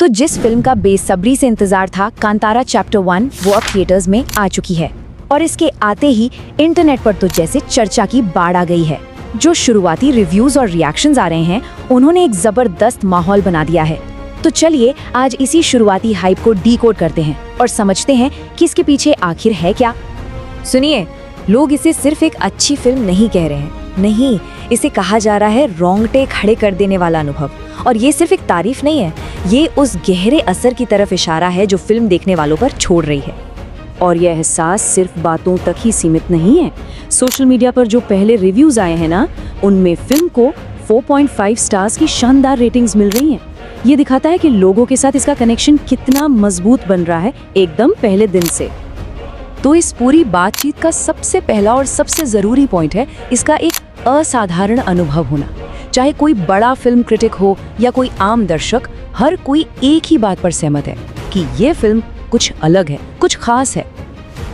तो जिस फिल्म का बेसब्री से इंतजार था, कांतारा चैप्टर 1, वो अब थिएटर्स में आ चुकी है और इसके आते ही इंटरनेट पर तो जैसे चर्चा की बाढ़ आ गई है। जो शुरुआती रिव्यूज और रिएक्शंस आ रहे हैं, उन्होंने एक जबरदस्त माहौल बना दिया है। तो चलिए आज इसी शुरुआती हाइप को डीकोड करते हैं और समझते हैं कि इसके पीछे आखिर है क्या। सुनिए, लोग इसे सिर्फ एक अच्छी फिल्म नहीं कह रहे हैं, नहीं, इसे कहा जा रहा है रोंगटे खड़े कर देने वाला अनुभव। और ये सिर्फ एक तारीफ नहीं है, ये उस गहरे असर की तरफ इशारा है जो फिल्म देखने वालों पर छोड़ रही है। और यह एहसास सिर्फ बातों तक ही सीमित नहीं है। सोशल मीडिया पर जो पहले रिव्यूज आए हैं ना, उनमें फिल्म को 4.5 स्टार्स की शानदार रेटिंग्स मिल रही हैं। ये दिखाता है कि लोगों के साथ इसका कनेक्शन कितना मजबूत बन रहा है एकदम पहले दिन से। तो इस पूरी बातचीत का सबसे पहला और सबसे जरूरी पॉइंट है इसका एक असाधारण अनुभव होना। चाहे कोई बड़ा फिल्म क्रिटिक हो या कोई आम दर्शक, हर कोई एक ही बात पर सहमत है कि ये फिल्म कुछ अलग है, कुछ खास है।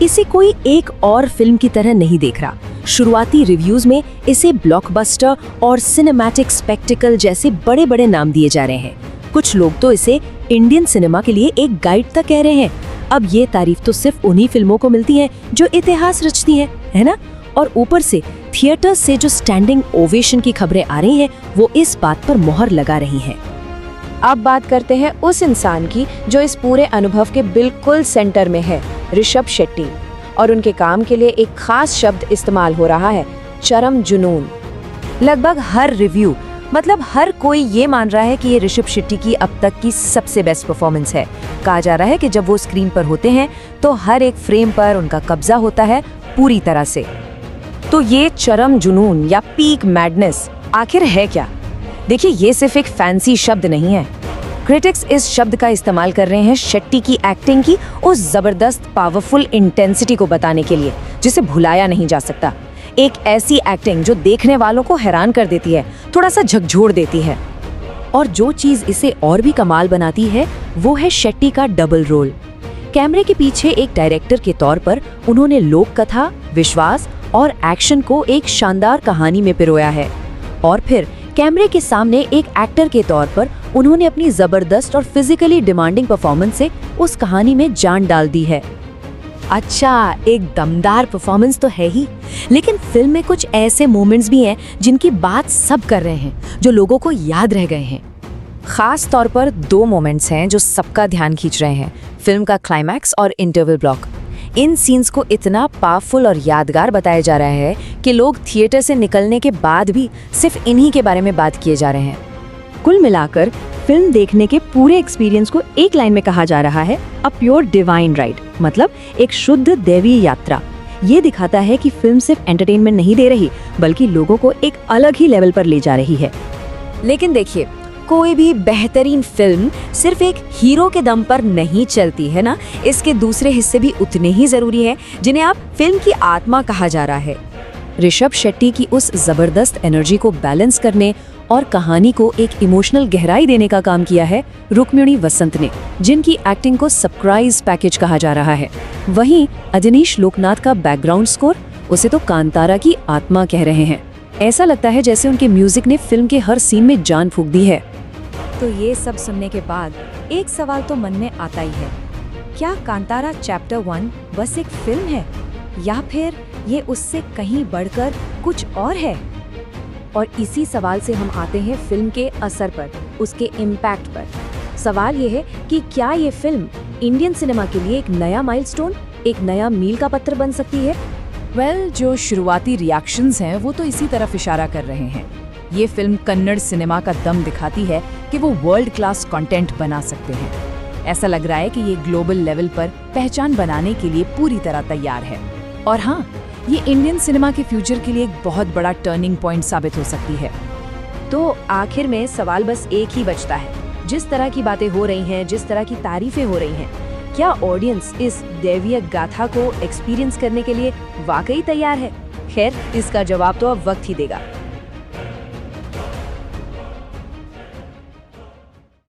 इसे कोई एक और फिल्म की तरह नहीं देख रहा। शुरुआती रिव्यूज में इसे ब्लॉकबस्टर और सिनेमैटिक स्पेक्टिकल जैसे बड़े बड़े नाम दिए जा रहे हैं। कुछ लोग तो इसे इंडियन सिनेमा के लिए एक गाइड तक कह रहे हैं। अब ये तारीफ तो सिर्फ उन्हीं फिल्मों को मिलती है जो इतिहास रचती हैं, है ना? और ऊपर से थिएटर्स से जो स्टैंडिंग ओवेशन की खबरें आ रही हैं, वो इस बात पर मोहर लगा रही हैं। अब बात करते हैं उस इंसान की जो इस पूरे अनुभव के बिल्कुल सेंटर में है, ऋषभ शेट्टी। और उनके काम के लिए एक खास शब्द इस्तेमाल हो रहा है, चरम जुनून। लगभग हर रिव्यू, मतलब हर कोई ये मान रहा है कि ये ऋषभ शेट्टी की अब तक की सबसे बेस्ट परफॉर्मेंस है। कहा जा रहा है कि जब वो स्क्रीन पर होते हैं तो हर एक फ्रेम पर उनका कब्जा होता है पूरी तरह से। तो ये चरम जुनून या पीक मैडनेस आखिर है क्या? देखिए, ये सिर्फ एक फैंसी शब्द नहीं है। क्रिटिक्स इस शब्द का इस्तेमाल कर रहे हैं शेट्टी की एक्टिंग की उस जबरदस्त पावरफुल इंटेंसिटी को बताने के लिए जिसे भुलाया नहीं जा सकता। एक ऐसी एक्टिंग जो देखने वालों को हैरान कर देती है, थोड़ा सा झकझोर देती है। और जो चीज इसे और भी कमाल बनाती है वो है शेट्टी का डबल रोल। कैमरे के पीछे एक डायरेक्टर के तौर पर उन्होंने लोक कथा, विश्वास और एक्शन को एक शानदार कहानी में पिरोया है, और फिर कैमरे के सामने एक एक्टर के तौर पर उन्होंने अपनी जबरदस्त और फिजिकली डिमांडिंग परफॉर्मेंस से उस कहानी में जान डाल दी है। अच्छा, एक दमदार परफॉर्मेंस तो है ही, लेकिन फिल्म में कुछ ऐसे मोमेंट्स भी हैं जिनकी बात सब कर रहे हैं, जो लोगों को याद रह गए हैं। खास तौर पर 2 मोमेंट्स हैं जो सबका ध्यान खींच रहे हैं, फिल्म का क्लाइमैक्स और इंटरवल ब्लॉक। इन सीन्स को इतना पावरफुल और यादगार बताया जा रहा है कि लोग थिएटर से निकलने के बाद भी सिर्फ इन्हीं के बारे में बात किए जा रहे हैं। कुल मिलाकर फिल्म देखने के पूरे एक्सपीरियंस को एक लाइन में कहा जा रहा है, अ प्योर डिवाइन राइड, मतलब एक शुद्ध दैवीय यात्रा। ये दिखाता है कि फिल्म सिर्फ एंटरटेनमेंट नहीं दे रही, बल्कि लोगों को एक अलग ही लेवल पर ले जा रही है। लेकिन देखिए, कोई भी बेहतरीन फिल्म सिर्फ एक हीरो के दम पर नहीं चलती है ना, इसके दूसरे हिस्से भी उतने ही जरूरी है जिन्हें आप फिल्म की आत्मा कहा जा रहा है। ऋषभ शेट्टी की उस जबरदस्त एनर्जी को बैलेंस करने और कहानी को एक इमोशनल गहराई देने का काम किया है रुक्मिणी वसंत ने, जिनकी एक्टिंग को सरप्राइज पैकेज कहा जा रहा है। वहीं अजनीश लोकनाथ का बैकग्राउंड स्कोर, उसे तो कांतारा की आत्मा कह रहे हैं। ऐसा लगता है जैसे उनके म्यूजिक ने फिल्म के हर सीन में जान फूंक दी है। तो ये सब सुनने के बाद एक सवाल तो मन में आता ही है, क्या कांतारा चैप्टर 1 बस एक फिल्म है, या फिर ये उससे कहीं बढ़कर कुछ और है? और इसी सवाल से हम आते हैं फिल्म के असर पर, उसके इम्पैक्ट पर। सवाल ये है कि क्या ये फिल्म इंडियन सिनेमा के लिए एक नया माइलस्टोन, एक नया मील का पत्थर बन सकती है? जो शुरुआती रिएक्शंस हैं वो तो इसी तरफ इशारा कर रहे हैं। ये फिल्म कन्नड़ सिनेमा का दम दिखाती है कि वो वर्ल्ड क्लास कंटेंट बना सकते हैं। ऐसा लग रहा है कि ये ग्लोबल लेवल पर पहचान बनाने के लिए पूरी तरह तैयार है। और हाँ, ये इंडियन सिनेमा के फ्यूचर के लिए एक बहुत बड़ा टर्निंग पॉइंट साबित हो सकती है। तो आखिर में सवाल बस एक ही बचता है, जिस तरह की बातें हो रही हैं, जिस तरह की तारीफें हो रही हैं, क्या ऑडियंस इस दैवीय गाथा को एक्सपीरियंस करने के लिए वाकई तैयार है? खैर, इसका जवाब तो अब वक्त ही देगा।